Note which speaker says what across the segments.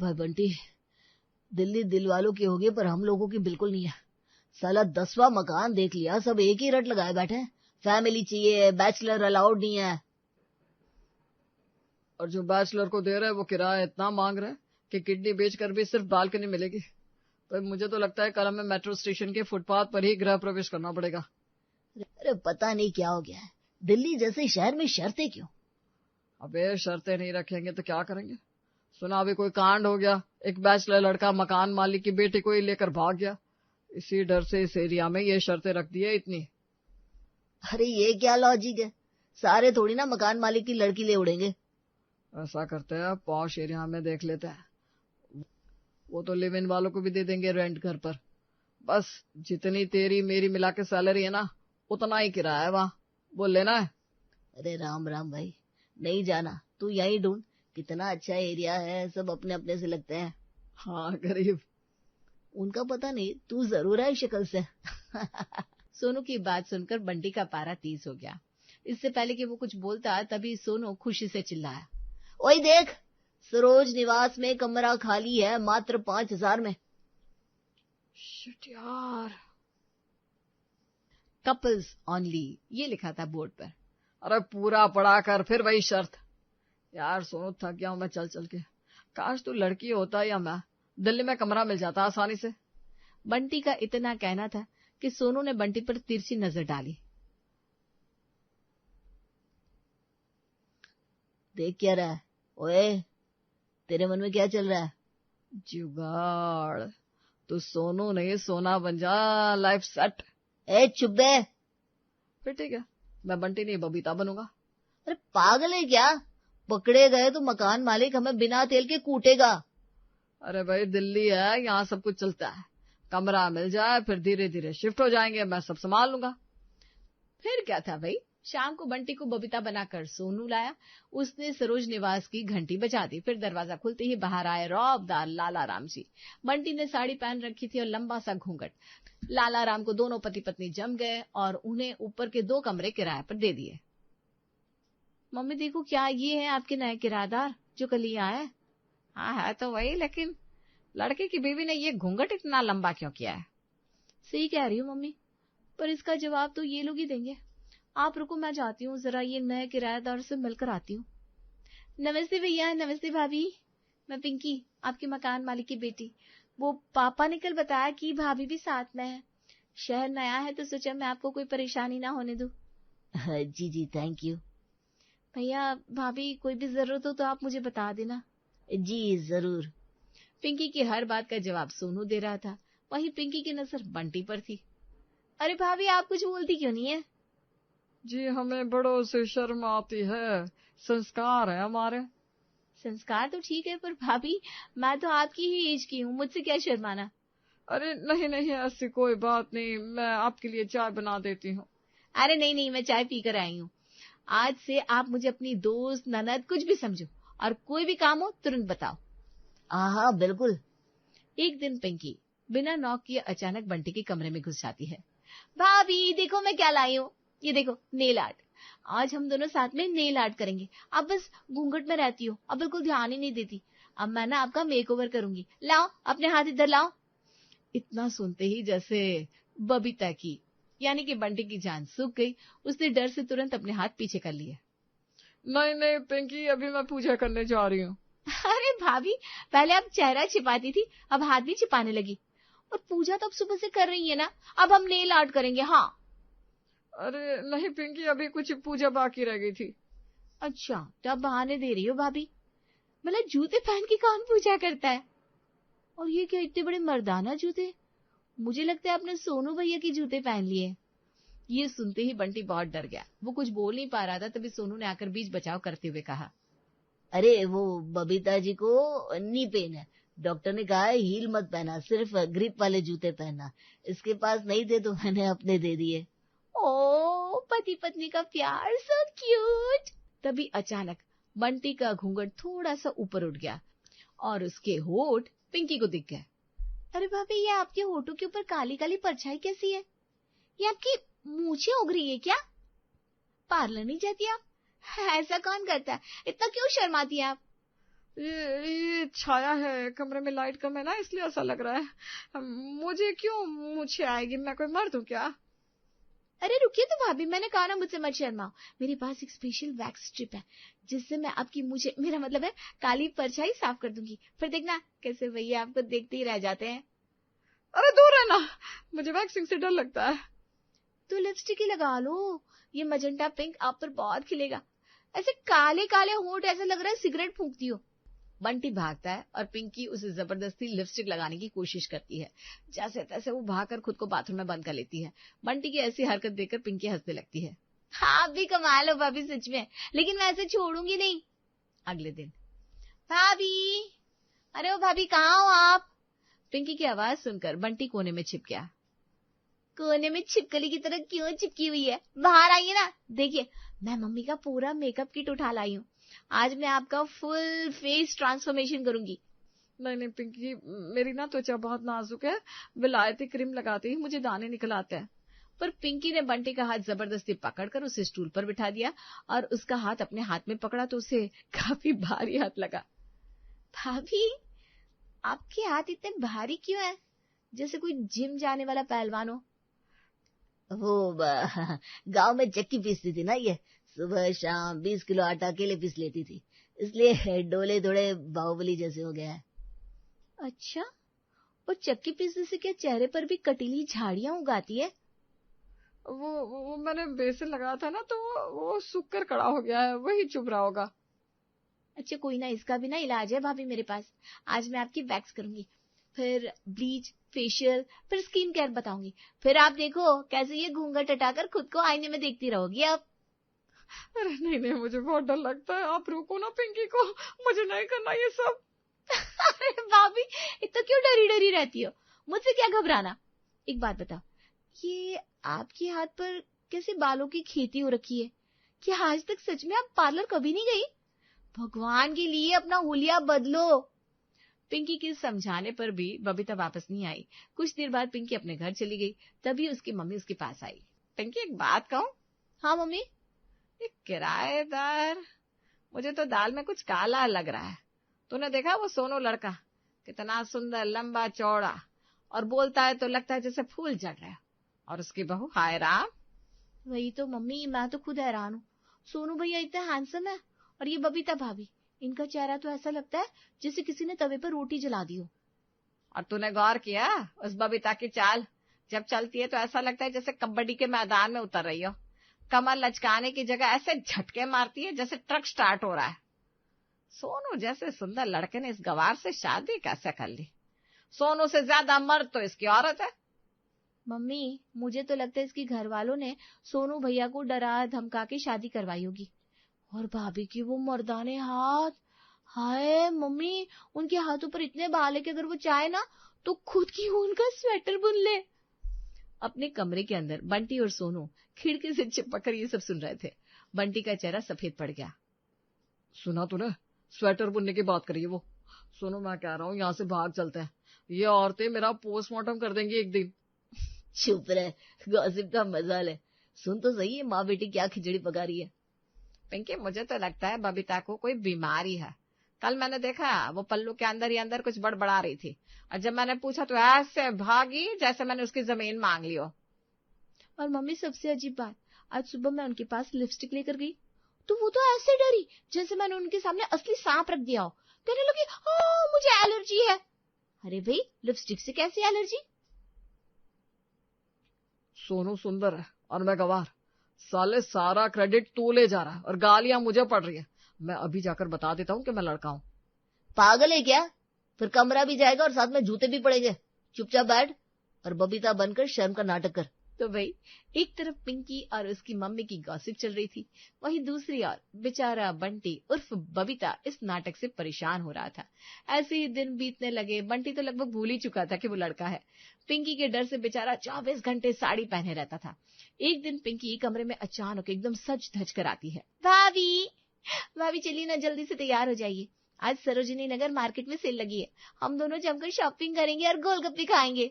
Speaker 1: भाई बंटी, दिल्ली दिल वालों की होगी पर हम लोगों की बिल्कुल नहीं है। साला 10वां मकान देख लिया, सब एक ही रट लगाए बैठे हैं। फैमिली चाहिए, बैचलर अलाउड नहीं है।
Speaker 2: और जो बैचलर को दे रहे हैं वो किराया इतना मांग रहे हैं कि किडनी बेचकर भी सिर्फ बालकनी मिलेगी। तो मुझे तो लगता है कल हमें मेट्रो स्टेशन के फुटपाथ पर ही गृह प्रवेश करना पड़ेगा।
Speaker 1: अरे पता नहीं क्या हो गया है, दिल्ली जैसे शहर में शर्तें क्यों?
Speaker 2: अबे शर्तें नहीं रखेंगे तो क्या करेंगे? सुना अभी कोई कांड हो गया, एक बैचलर लड़का मकान मालिक की बेटी को ही लेकर भाग गया। इसी डर से इस एरिया में ये शर्तें रख दी है इतनी।
Speaker 1: अरे ये क्या लॉजिक है? सारे थोड़ी ना मकान मालिक की लड़की ले उड़ेंगे।
Speaker 2: ऐसा करते हैं, पॉश एरिया में देख लेते हैं। वो तो लिव इन वालों को भी दे देंगे रेंट घर पर। बस जितनी तेरी मेरी मिला के सैलरी है ना, उतना ही किराया है वहां, बोल लेना है।
Speaker 1: अरे राम राम भाई, नहीं जाना, तू यहीं ढूंढ। कितना अच्छा एरिया है, सब अपने अपने से लगते हैं।
Speaker 2: हाँ गरीब।
Speaker 1: उनका पता नहीं, तू जरूर है शक्ल से।
Speaker 3: सोनू की बात सुनकर बंटी का पारा तेज हो गया। इससे पहले कि वो कुछ बोलता तभी सोनू खुशी से चिल्लाया,
Speaker 1: ओए देख, सरोज निवास में कमरा खाली है, मात्र 5,000 में।
Speaker 2: शिट यार।
Speaker 3: कपल्स ओनली ये लिखा था बोर्ड पर।
Speaker 2: अरे पूरा पढ़ा कर फिर वही शर्त। यार सोनू थक गया हूं मैं चल चल के। काश तू लड़की होता या मैं, दिल्ली में कमरा मिल जाता आसानी से।
Speaker 3: बंटी का इतना कहना था कि सोनू ने बंटी पर तिरछी नजर डाली।
Speaker 1: देख क्या रहा है? ओए, तेरे मन में क्या चल रहा है?
Speaker 2: जुगाड़। तू सोनू नहीं सोना बन जा, लाइफ सेट।
Speaker 1: ए चुप बे।
Speaker 2: फिर ठीक है, मैं बंटी नहीं बबीता बनूंगा।
Speaker 1: अरे पागल है क्या? पकड़े गए तो मकान मालिक हमें बिना तेल के कूटेगा।
Speaker 2: अरे भाई दिल्ली है, यहाँ सब कुछ चलता है। कमरा मिल जाए फिर धीरे धीरे शिफ्ट हो जाएंगे, मैं सब संभाल लूंगा।
Speaker 3: फिर क्या था भाई, शाम को बंटी को बबीता बनाकर सोनू लाया। उसने सरोज निवास की घंटी बजा दी। फिर दरवाजा खुलते ही बाहर आए रौबदार लाला राम जी। बंटी ने साड़ी पहन रखी थी और लंबा सा घूंघट। लाला राम को दोनों पति पत्नी जम गए और उन्हें ऊपर के 2 कमरे किराए पर दे दिए। मम्मी देखो, क्या ये है आपके नए किराएदार जो कल ही आए? हाँ है तो वही, लेकिन लड़के की बीवी ने ये घूंघट इतना लंबा क्यों किया है? सही कह रही हो मम्मी, पर इसका जवाब तो ये लोग ही देंगे। आप रुको, मैं जाती हूँ, जरा ये नए किराएदार से मिलकर आती हूँ। नमस्ते भैया। नमस्ते भाभी। मैं पिंकी, आपके मकान मालिक की बेटी। वो पापा ने कल बताया कि भाभी भी साथ में है। शहर नया है तो सोचा मैं आपको कोई परेशानी ना होने दूं।
Speaker 1: जी जी, थैंक यू।
Speaker 3: भैया भाभी कोई भी जरूरत हो तो आप मुझे बता देना।
Speaker 1: जी जरूर।
Speaker 3: पिंकी की हर बात का जवाब सोनू दे रहा था। वहीं पिंकी की नजर बंटी पर थी। अरे भाभी, आप कुछ बोलती क्यों नहीं है?
Speaker 2: जी हमें बड़ों से शर्म आती है, संस्कार है हमारे।
Speaker 3: संस्कार तो ठीक है, पर भाभी मैं तो आपकी ही एज की हूँ, मुझसे क्या शर्माना।
Speaker 2: अरे नहीं नहीं, ऐसी कोई बात नहीं, मैं आपके लिए चाय बना देती हूँ।
Speaker 3: अरे नहीं नहीं, मैं चाय पीकर आई हूँ। आज से आप मुझे अपनी दोस्त ननद कुछ भी समझो, और कोई भी काम हो तुरंत बताओ।
Speaker 1: हाँ बिल्कुल।
Speaker 3: एक दिन पिंकी बिना नॉक किए अचानक बंटी के कमरे में घुस जाती है। भाभी देखो मैं क्या लाई हूँ, ये देखो नेल आर्ट। आज हम दोनों साथ में नेल आर्ट करेंगे। आप बस घूंघट में रहती हो, अब बिल्कुल ध्यान ही नहीं देती। अब मैं ना आपका मेकओवर करूंगी। लाओ अपने हाथ इधर लाओ। इतना सुनते ही जैसे बबीता की यानी कि बंटी की जान सूख गई। उसने डर से तुरंत अपने हाथ पीछे कर लिए।
Speaker 2: नहीं नहीं पिंकी, अभी मैं पूजा करने जा रही हूँ।
Speaker 3: अरे भाभी, पहले आप चेहरा छिपाती थी, अब हाथ भी छिपाने लगी। और पूजा तो अब सुबह से कर रही है ना, अब हम नेल आर्ट करेंगे। हाँ।
Speaker 2: अरे नहीं पिंकी, अभी कुछ पूजा बाकी रह गई थी।
Speaker 3: अच्छा, तो अब बहाने दे रही हो भाभी? मतलब जूते पहन के कौन पूजा करता है? और ये क्या इतने बड़े मर्दाना जूते? मुझे लगता है आपने सोनू भैया के जूते पहन लिए। ये सुनते ही बंटी बहुत डर गया। वो कुछ बोल नहीं पा रहा था, तभी सोनू ने आकर बीच बचाव करते हुए कहा,
Speaker 1: अरे वो बबीता जी को नी पेन है, डॉक्टर ने कहा है हील मत पहना, सिर्फ ग्रिप वाले जूते पहनना। इसके पास नहीं थे तो मैंने अपने दे दिए।
Speaker 3: ओ पति पत्नी का प्यार, सो क्यूट। तभी अचानक बंटी का घूंघट थोड़ा सा ऊपर उठ गया और उसके होठ पिंकी को दिख गए। अरे भाभी, ये आपके होठों के ऊपर काली काली परछाई कैसी है? ये आपकी मूछें उग रही है क्या? पार्लर नहीं जाती आप? ऐसा कौन करता है? इतना क्यों शर्माती है आप?
Speaker 2: ये छाया है, कमरे में लाइट कम है ना, इसलिए ऐसा लग रहा है। मुझे क्यों मूछें आएगी, मैं कोई मर्द हूँ क्या?
Speaker 3: अरे रुकिए तो भाभी, मैंने कहा ना मुझसे मत शर्माओ। मेरे पास एक स्पेशल वैक्स स्ट्रिप है जिससे मैं आपकी मुझे मेरा मतलब है काली परछाई साफ कर दूंगी। फिर देखना कैसे भैया आपको देखते ही रह जाते हैं।
Speaker 2: अरे दूर है ना, मुझे वैक्सिंग से डर लगता है।
Speaker 3: तो लिपस्टिक ही लगा लो, ये मजेंटा पिंक आप पर बहुत खिलेगा। ऐसे काले काले होंठ, ऐसा लग रहा है सिगरेट फूंकती हो। बंटी भागता है और पिंकी उसे जबरदस्ती लिपस्टिक लगाने की कोशिश करती है। जैसे तैसे वो भागकर खुद को बाथरूम में बंद कर लेती है। बंटी की ऐसी हरकत देखकर पिंकी हंसने लगती है। आप भी कमाल हो भाभी सच में, लेकिन मैं ऐसे छोड़ूंगी नहीं। अगले दिन, भाभी, अरे ओ भाभी कहाँ हो आप? पिंकी की आवाज सुनकर बंटी कोने में छिप गया। कोने में छिपकली की तरह क्यों चिपकी हुई है? बाहर आइए ना। देखिए, मैं मम्मी का पूरा मेकअप किट उठा लाई हूँ। आज मैं आपका फुल फेस ट्रांसफॉर्मेशन करूंगी।
Speaker 2: नहीं पिंकी, मेरी ना त्वचा बहुत नाजुक है, विलायती क्रीम लगाते ही मुझे दाने निकल आते हैं।
Speaker 3: पर पिंकी ने बंटी का हाथ जबरदस्ती पकड़कर उसे स्टूल पर बिठा दिया और उसका हाथ अपने हाथ में पकड़ा तो उसे काफी भारी हाथ लगा। भाभी, आपके हाथ इतने भारी क्यों है, जैसे कोई जिम जाने वाला पहलवान हो?
Speaker 1: वो गांव में चक्की पीसती थी ना, ये सुबह शाम 20 किलो आटा अकेले पीस लेती थी, इसलिए डोले थोड़े बाहुबली जैसे हो गया है।
Speaker 3: अच्छा, और चक्की पीसने से क्या चेहरे पर भी कटीली झाड़ियां उगाती है?
Speaker 2: वो मैंने बेसन लगाया था ना, तो वो सूख कर कड़ा हो गया है, वही चुभ रहा होगा।
Speaker 3: अच्छा कोई ना, इसका भी ना इलाज है भाभी मेरे पास। आज मैं आपकी वैक्स करूंगी, फिर ब्लीच, फेशियल, फिर स्किन केयर बताऊंगी। फिर आप देखो कैसे ये घूंघट हटाकर खुद को आईने में देखती रहोगी आप।
Speaker 2: अरे नहीं, मुझे बहुत डर लगता है, आप रोको ना पिंकी को, मुझे नहीं करना ये सब।
Speaker 3: अरे भाभी, इतना क्यों डरी डरी रहती हो? मुझसे क्या घबराना। एक बात बताओ, ये आपके हाथ पर कैसे बालों की खेती हो रखी है? क्या आज तक सच में आप पार्लर कभी नहीं गई? भगवान के लिए अपना हुलिया बदलो। पिंकी के समझाने पर भी बबीता वापस नहीं आई। कुछ देर बाद पिंकी अपने घर चली गई। तभी उसकी मम्मी उसके पास आई।
Speaker 2: पिंकी एक बात कहूं?
Speaker 3: हाँ मम्मी।
Speaker 2: एक किराएदार, मुझे तो दाल में कुछ काला लग रहा है। तूने देखा वो सोनू लड़का, कितना सुंदर, लंबा चौड़ा, और बोलता है तो लगता है जैसे फूल जड़ रहा है। और उसकी बहू, हाय राम।
Speaker 3: वही तो मम्मी, मैं तो खुद हैरान हूँ। सोनू भैया इतने हैंडसम है, और ये बबीता भाभी, इनका चेहरा तो ऐसा लगता है जैसे किसी ने तवे पर रोटी जला दी हो।
Speaker 2: और तूने गौर किया उस बबीता की चाल? जब चलती है तो ऐसा लगता है जैसे कबड्डी के मैदान में उतर रही हो। कमर लचकाने की जगह ऐसे झटके मारती है जैसे ट्रक स्टार्ट हो रहा है। सोनू जैसे सुंदर लड़के ने इस गवार से शादी कैसे कर ली? सोनू से ज्यादा मर्द तो इसकी औरत है।
Speaker 3: मम्मी, मुझे तो लगता है इसके घर वालों ने सोनू भैया को डरा धमका के शादी करवाई होगी। और भाभी की वो मर्दाने हाथ, हाय मम्मी, उनके हाथों पर इतने बाल है कि अगर वो चाहे ना तो खुद की ऊन का स्वेटर बुन ले। अपने कमरे के अंदर बंटी और सोनू खिड़की से चिपककर ये सब सुन रहे थे। बंटी का चेहरा सफेद पड़ गया।
Speaker 2: सुना तूने, स्वेटर बुनने की बात करी वो। सोनू, मैं कह रहा हूँ यहाँ से भाग चलते हैं, ये औरतें मेरा पोस्टमार्टम कर देंगी एक दिन।
Speaker 1: चुप रहे, गॉसिप का मजा ले। सुन तो सही है माँ बेटी क्या खिचड़ी पका रही है।
Speaker 2: पिंकी, मुझे तो लगता है बबीता को कोई बीमारी है। कल मैंने देखा वो पल्लू के अंदर ही अंदर कुछ बड़बड़ा रही थी, और जब मैंने पूछा तो ऐसे भागी जैसे मैंने उसकी जमीन मांग ली हो।
Speaker 3: और मम्मी, सबसे अजीब बात, आज सुबह मैं उनके पास लिपस्टिक लेकर गई तो वो तो ऐसे डरी जैसे मैंने उनके सामने असली सांप रख दिया हो। कहने लगी, मुझे एलर्जी है। अरे भाई, लिपस्टिक से कैसी एलर्जी?
Speaker 2: सोनू सुंदर है और मैं गवार, साले सारा क्रेडिट तू ले जा रहा है और गालियां मुझे पड़ रही है। मैं अभी जाकर बता देता हूँ कि मैं लड़का हूँ।
Speaker 1: पागल है क्या? फिर कमरा भी जाएगा और साथ में जूते भी पड़ेंगे। चुपचाप बैठ और बबीता बनकर शर्म का नाटक कर।
Speaker 3: तो भाई, एक तरफ पिंकी और उसकी मम्मी की गॉसिप चल रही थी, वहीं दूसरी ओर बेचारा बंटी उर्फ बबीता इस नाटक से परेशान हो रहा था। ऐसे ही दिन बीतने लगे। बंटी तो लगभग भूल ही चुका था कि वो लड़का है। पिंकी के डर से बेचारा 24 घंटे साड़ी पहने रहता था। एक दिन पिंकी कमरे में अचानक एकदम सज धज कर आती है। भाभी, भाभी चलिए ना, जल्दी से तैयार हो जाइए। आज सरोजिनी नगर मार्केट में सेल लगी है, हम दोनों जमकर शॉपिंग करेंगे और गोलगप्पे खाएंगे।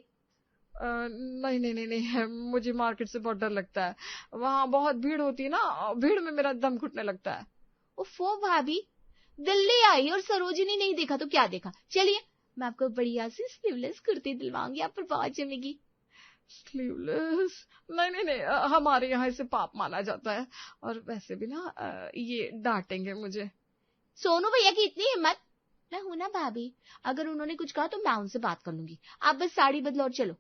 Speaker 2: नहीं, मुझे मार्केट से बहुत डर लगता है, वहां बहुत भीड़ होती है ना, भीड़ में मेरा दम घुटने लगता है।
Speaker 3: उफ़ो भाभी, दिल्ली आई और सरोजिनी नहीं देखा तो क्या देखा? चलिए मैं आपको बढ़िया सी स्लीवलेस कुर्ती दिलवाऊंगी, आप पर बहुत जमेगी।
Speaker 2: स्लीवलेस? नहीं नहीं नहीं, हमारे यहाँ इसे पाप माना जाता है, और वैसे भी ना ये डांटेंगे मुझे।
Speaker 3: सोनू भैया की इतनी हिम्मत? मैं हूं ना भाभी, अगर उन्होंने कुछ कहा तो मैं उनसे बात कर लूंगी, आप बस साड़ी बदलो और चलो।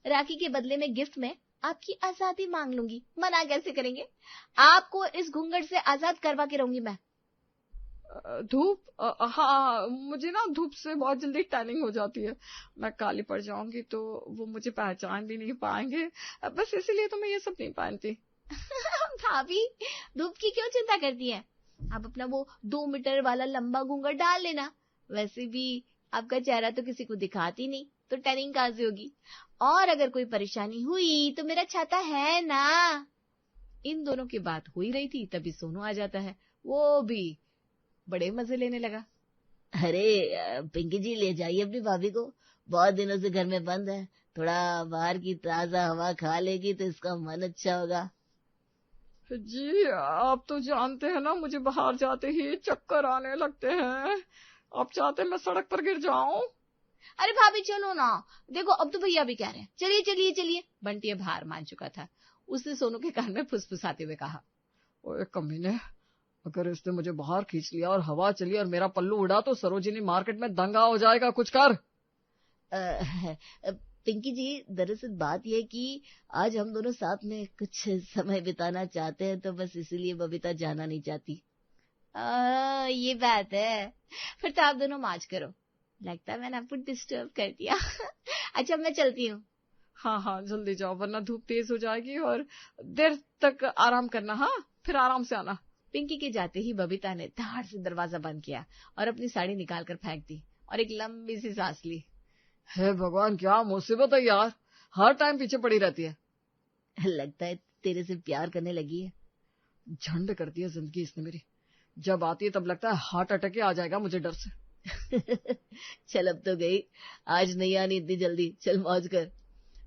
Speaker 3: राखी के बदले में गिफ्ट में आपकी आजादी मांग लूंगी, मना कैसे करेंगे? आपको इस घूंघट से आजाद करवा के रहूंगी मैं।
Speaker 2: धूप? हाँ, मुझे ना धूप से बहुत जल्दी टैनिंग हो जाती है, मैं काली पड़ जाऊंगी तो वो मुझे पहचान भी नहीं पाएंगे, बस इसीलिए तो मैं ये सब नहीं पहनती।
Speaker 3: भाभी धूप की क्यों चिंता करती हैं? आप अपना वो 2 मीटर वाला लंबा घूंघट डाल लेना, वैसे भी आपका चेहरा तो किसी को दिखाती नहीं, तो टैनिंग कहां से होगी? और अगर कोई परेशानी हुई तो मेरा छाता है ना। इन दोनों की बात हो ही रही थी, तभी सोनू आ जाता है, वो भी बड़े मजे लेने लगा।
Speaker 1: अरे पिंकी जी, ले जाइए अपनी भाभी को, बहुत दिनों से घर में बंद है, थोड़ा बाहर की ताजा हवा खा लेगी तो इसका मन अच्छा होगा।
Speaker 2: जी आप तो जानते हैं ना, मुझे बाहर जाते ही चक्कर आने लगते हैं, आप चाहते मैं सड़क पर गिर जाऊं?
Speaker 3: अरे भाभी चलो ना, देखो अब तो भैया भी कह रहे हैं, चलिए चलिए चलिए। बंटी अब हार मान चुका था, उसने सोनू के कान में फुसफुसाते हुए कहा,
Speaker 2: ओए कमीने, अगर इसने मुझे बाहर खींच लिया और हवा चली और मेरा पल्लू उड़ा तो सरोजिनी मार्केट में दंगा हो जाएगा, कुछ कर।
Speaker 1: पिंकी जी, दरअसल बात यह कि आज हम दोनों साथ में कुछ समय बिताना चाहते हैं, तो बस इसीलिए बबीता जाना नहीं चाहती।
Speaker 3: ये बात है, फिर तो आप दोनों मौज करो, लगता है मैंने आपको डिस्टर्ब कर दिया। अच्छा मैं चलती हूँ।
Speaker 2: हाँ हाँ जल्दी जाओ, वरना धूप तेज हो जाएगी और देर तक आराम करना, हाँ फिर आराम से आना।
Speaker 3: पिंकी के जाते ही बबीता ने धाड़ से दरवाजा बंद किया और अपनी साड़ी निकाल कर फेंक दी और एक लंबी सी सांस ली।
Speaker 2: हे भगवान, क्या मुसीबत है यार, हर टाइम पीछे पड़ी रहती है।
Speaker 1: लगता है तेरे से प्यार करने लगी है।
Speaker 2: झंड करती है जिंदगी इसने मेरी, जब आती है तब लगता है हार्ट अटैक आ जाएगा मुझे डर से।
Speaker 1: चल अब तो गई, आज नहीं आनी इतनी जल्दी, चल मौज कर।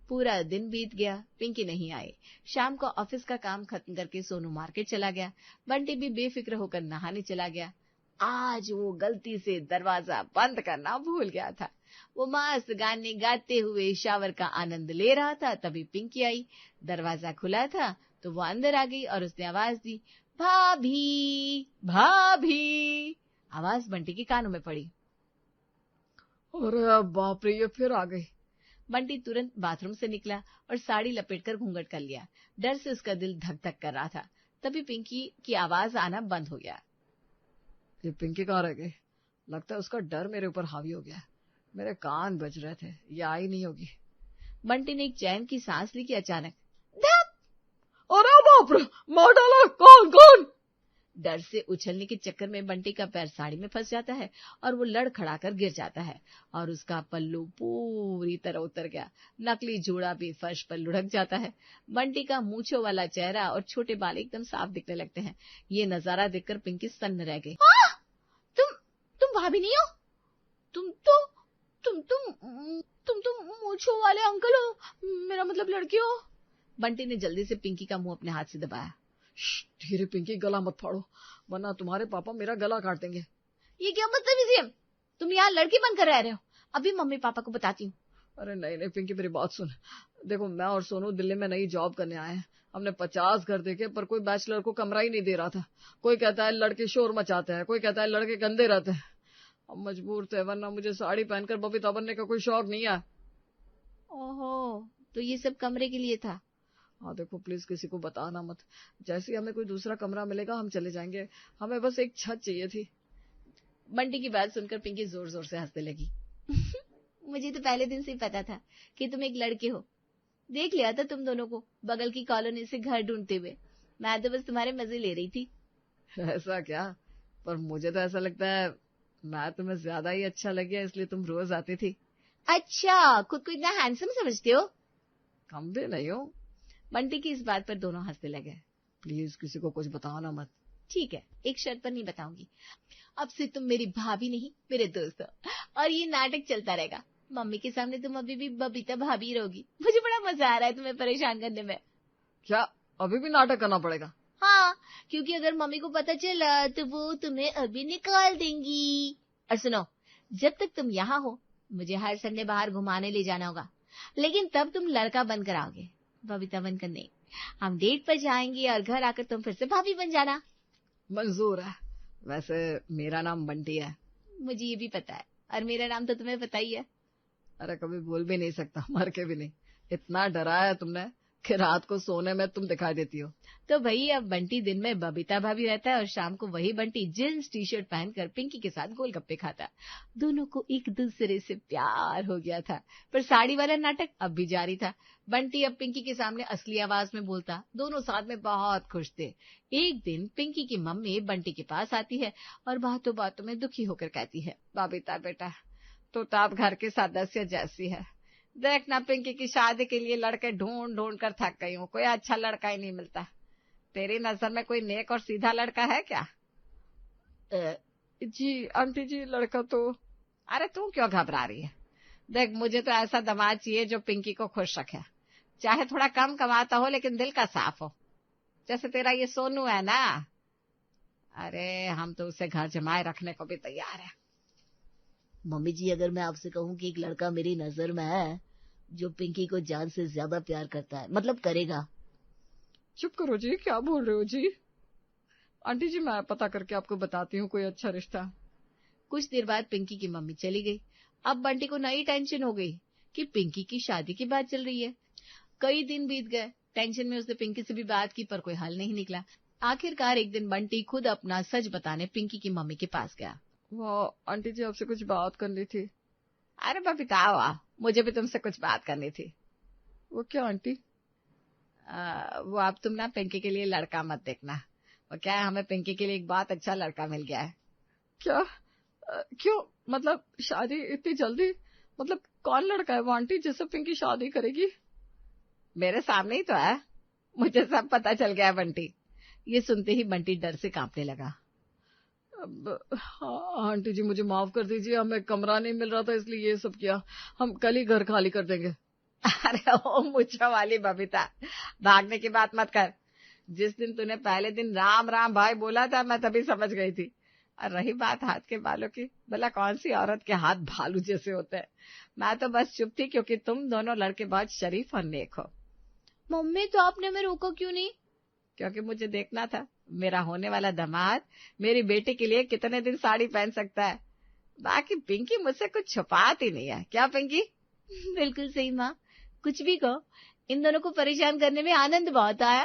Speaker 3: पूरा दिन बीत गया, पिंकी नहीं आई। शाम को ऑफिस का काम खत्म करके सोनू मार्केट चला गया। बंटी भी बेफिक्र होकर नहाने चला गया। आज वो गलती से दरवाजा बंद करना भूल गया था। वो मस्त गाने गाते हुए शावर का आनंद ले रहा था, तभी पिंकी आई। दरवाजा खुला था तो वो अंदर आ गई और उसने आवाज दी, भाभी भाभी। आवाज बंटी के कानों में पड़ी।
Speaker 2: अरे बाप रे, ये फिर आ गई।
Speaker 3: बंटी तुरंत बाथरूम से निकला और साड़ी लपेटकर घूंघट कर लिया। डर से उसका दिल धक धक कर रहा था। तभी पिंकी की आवाज आना बंद हो गया।
Speaker 2: ये पिंकी कहाँ रह गई? लगता है उसका डर मेरे ऊपर हावी हो गया। मेरे कान बज रहे थे, ये आई नहीं होगी।
Speaker 3: बंटी ने एक चैन की सांस ली कि अचानक
Speaker 2: अरे बाप रे, मार डाला, कौन कौन?
Speaker 3: डर से उछलने के चक्कर में बंटी का पैर साड़ी में फंस जाता है और वो लड़खड़ाकर गिर जाता है और उसका पल्लू पूरी तरह उतर गया। नकली जूड़ा भी फर्श पर लुढ़क जाता है। बंटी का मूंछों वाला चेहरा और छोटे बाल एकदम साफ दिखने लगते हैं। ये नजारा देखकर पिंकी सन्न रह गई। तुम भाभी नहीं हो? तुम तो मूंछों वाले अंकल हो, मेरा मतलब लड़की हो। बंटी ने जल्दी से पिंकी का मुंह अपने हाथ से दबाया।
Speaker 2: धीरे पिंकी, गला मत फाड़ो, वरना तुम्हारे पापा मेरा गला काट देंगे।
Speaker 3: ये क्या बदतमीजी है? तुम यहाँ लड़की बनकर रह रहे हो? अभी मम्मी पापा को बताती हूँ।
Speaker 2: अरे नहीं नहीं पिंकी, मेरी बात सुन। देखो, मैं और सोनू दिल्ली में नई जॉब करने आए हैं। हमने 50 घर देखे पर कोई बैचलर को कमरा ही नहीं दे रहा था। कोई कहता है लड़के शोर मचाते हैं, कोई कहता है लड़के गंदे रहते हैं। अब मजबूर थे, वरना मुझे साड़ी पहनकर बबीता बनने का कोई शौक नहीं है।
Speaker 3: ओहो, तो ये सब कमरे के लिए था?
Speaker 2: हाँ देखो, प्लीज किसी को बताना मत। जैसे ही हमें कोई दूसरा कमरा मिलेगा हम चले जाएंगे। हमें बस एक छत चाहिए थी।
Speaker 3: बंटी की बात सुनकर पिंकी जोर जोर से हंसने लगी। मुझे तो पहले दिन से ही पता था कि तुम एक लड़के हो। देख लिया था तुम दोनों को बगल की कॉलोनी से घर ढूंढते हुए। मैं तो बस तुम्हारे मजे ले रही थी।
Speaker 2: ऐसा क्या? पर मुझे तो ऐसा लगता है मैं तुम्हें ज्यादा ही अच्छा लग गया, इसलिए तुम रोज आती थी।
Speaker 3: अच्छा, खुद को इतना हैंडसम समझते हो?
Speaker 2: कम भी नहीं हो।
Speaker 3: बंटी की इस बात पर दोनों हंसने लगे।
Speaker 2: प्लीज किसी को कुछ बताना मत।
Speaker 3: ठीक है, एक शर्त पर नहीं बताऊंगी। अब से तुम मेरी भाभी नहीं, मेरे दोस्त हो, और ये नाटक चलता रहेगा। मम्मी के सामने तुम अभी भी बबीता भाभी रहोगी। मुझे बड़ा मजा आ रहा है तुम्हें परेशान करने में।
Speaker 2: क्या अभी भी नाटक करना पड़ेगा?
Speaker 1: हाँ, क्योंकि अगर मम्मी को पता चला तो वो तुम्हें अभी निकाल देंगी। और सुनो, जब तक तुम यहाँ हो मुझे हर संडे बाहर घुमाने ले जाना होगा, लेकिन तब तुम लड़का बनकर आओगे, बबीता बनकर नहीं। हम डेट पर जाएंगे और घर आकर तुम फिर से भाभी बन जाना।
Speaker 2: मंजूर है। वैसे मेरा नाम बंटी है।
Speaker 3: मुझे ये भी पता है, और मेरा नाम तो तुम्हें पता ही है।
Speaker 2: अरे कभी बोल भी नहीं सकता, मर के भी नहीं। इतना डराया है तुमने कि रात को सोने में तुम दिखाई देती हो।
Speaker 3: तो भाई अब बंटी दिन में बबीता भाभी रहता है और शाम को वही बंटी जींस टी शर्ट पहनकर पिंकी के साथ गोलगप्पे खाता है। दोनों को एक दूसरे से प्यार हो गया था, पर साड़ी वाला नाटक अब भी जारी था। बंटी अब पिंकी के सामने असली आवाज में बोलता। दोनों साथ में बहुत खुश थे। एक दिन पिंकी की मम्मी बंटी के पास आती है और बातों बातों में दुखी होकर कहती है, बबीता बेटा, तो आप घर के सदस्य जैसी है। देखना पिंकी की शादी के लिए लड़के ढूंढ ढूंढ कर थक गई हूँ, कोई अच्छा लड़का ही नहीं मिलता। तेरी नजर में कोई नेक और सीधा लड़का है क्या?
Speaker 2: जी आंटी जी, लड़का तो।
Speaker 3: अरे तू क्यों घबरा रही है? देख, मुझे तो ऐसा दामाद चाहिए जो पिंकी को खुश रखे, चाहे थोड़ा कम कमाता हो लेकिन दिल का साफ हो, जैसे तेरा ये सोनू है ना। अरे हम तो उसे घर जमाए रखने को भी तैयार है।
Speaker 1: मम्मी जी, अगर मैं आपसे कहूँ कि एक लड़का मेरी नजर में है जो पिंकी को जान से ज्यादा प्यार करता है, मतलब करेगा।
Speaker 2: चुप करो जी, क्या बोल रहे हो जी? आंटी जी मैं पता करके आपको बताती हूँ कोई अच्छा रिश्ता।
Speaker 3: कुछ देर बाद पिंकी की मम्मी चली गई। अब बंटी को नई टेंशन हो गई कि पिंकी की शादी की बात चल रही है। कई दिन बीत गए, टेंशन में उसने पिंकी से भी बात की पर कोई हल नहीं निकला। आखिरकार एक दिन बंटी खुद अपना सच बताने पिंकी की मम्मी के पास गया।
Speaker 2: वाह आंटी जी, आपसे कुछ बात करनी थी।
Speaker 3: अरे बबीता आओ, मुझे भी तुमसे कुछ बात करनी थी।
Speaker 2: वो क्या आंटी?
Speaker 3: वो अब तुम ना पिंकी के लिए लड़का मत देखना। वो क्या है, हमें पिंकी के लिए एक बहुत अच्छा लड़का मिल गया है।
Speaker 2: क्या? क्यों? मतलब शादी इतनी जल्दी? मतलब कौन लड़का है वो आंटी जिससे पिंकी शादी करेगी?
Speaker 3: मेरे सामने ही तो है, मुझे सब पता चल गया है बंटी। ये सुनते ही बंटी डर से कांपने लगा।
Speaker 2: हाँ आंटी जी, मुझे माफ कर दीजिए, हमें कमरा नहीं मिल रहा था इसलिए ये सब किया। हम कल ही घर खाली कर देंगे।
Speaker 3: अरे ओ मुझे वाली बबीता, भागने की बात मत कर। जिस दिन तूने पहले दिन राम राम भाई बोला था, मैं तभी समझ गई थी। और रही बात हाथ के बालों की, भला कौन सी औरत के हाथ भालू जैसे होते हैं। मैं तो बस चुप थी क्योंकि तुम दोनों लड़के बहुत शरीफ और नेक हो।
Speaker 1: मम्मी, तो आपने हमें रोका क्यों नहीं?
Speaker 3: क्योंकि मुझे देखना था मेरा होने वाला दामाद मेरी बेटी के लिए कितने दिन साड़ी पहन सकता है। बाकी पिंकी मुझसे कुछ छुपाती नहीं है, क्या पिंकी?
Speaker 1: बिल्कुल सही माँ, कुछ भी कहो, इन दोनों को परेशान करने में आनंद बहुत आया।